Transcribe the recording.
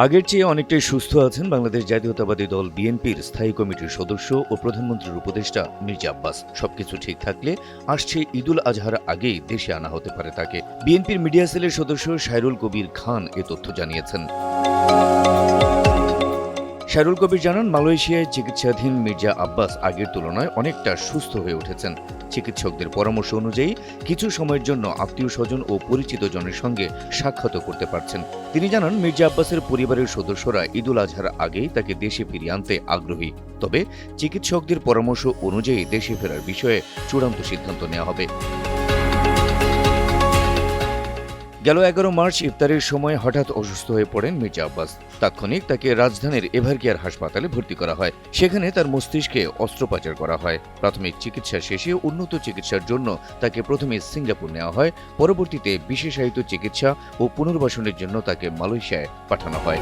আগের চেয়ে অনেকটাই সুস্থ আছেন বাংলাদেশ জাতীয়তাবাদী দল বিএনপির স্থায়ী কমিটির সদস্য ও প্রধানমন্ত্রীর উপদেষ্টা মির্জা আব্বাস। সবকিছু ঠিক থাকলে আসছে ঈদুল আজহার আগেই দেশে আনা হতে পারে তাকে। বিএনপির মিডিয়া সেলের সদস্য সাইরুল কবির খান এ তথ্য জানিয়েছেন। সাইরুল কবির জানান, মালয়েশিয়ায় চিকিৎসাধীন মির্জা আব্বাস আগের তুলনায় অনেকটা সুস্থ হয়ে উঠেছেন। চিকিৎসকদের পরামর্শ অনুযায়ী কিছু সময়ের জন্য আত্মীয় স্বজন ও পরিচিত জনের সঙ্গে সাক্ষাৎ করতে পারছেন। তিনি জানান, মির্জা আব্বাসের পরিবারের সদস্যরা ঈদুল আজহার আগেই তাকে দেশে ফিরিয়ে আনতে আগ্রহী। তবে চিকিৎসকদের পরামর্শ অনুযায়ী দেশে ফেরার বিষয়ে চূড়ান্ত সিদ্ধান্ত নেওয়া হবে। গেল 11 মার্চ ইফতারের সময় হঠাৎ অসুস্থ হয়ে পড়েন মির্জা আব্বাস। তাৎক্ষণিক তাকে রাজধানীর এভারকেয়ার হাসপাতালে ভর্তি করা হয়। সেখানে তার মস্তিষ্কে অস্ত্রোপচার করা হয়। প্রাথমিক চিকিৎসা শেষে উন্নত চিকিৎসার জন্য তাকে প্রথমে সিঙ্গাপুর নেওয়া হয়। পরবর্তীতে বিশেষায়িত চিকিৎসা ও পুনর্বাসনের জন্য তাকে মালয়েশিয়ায় পাঠানো হয়।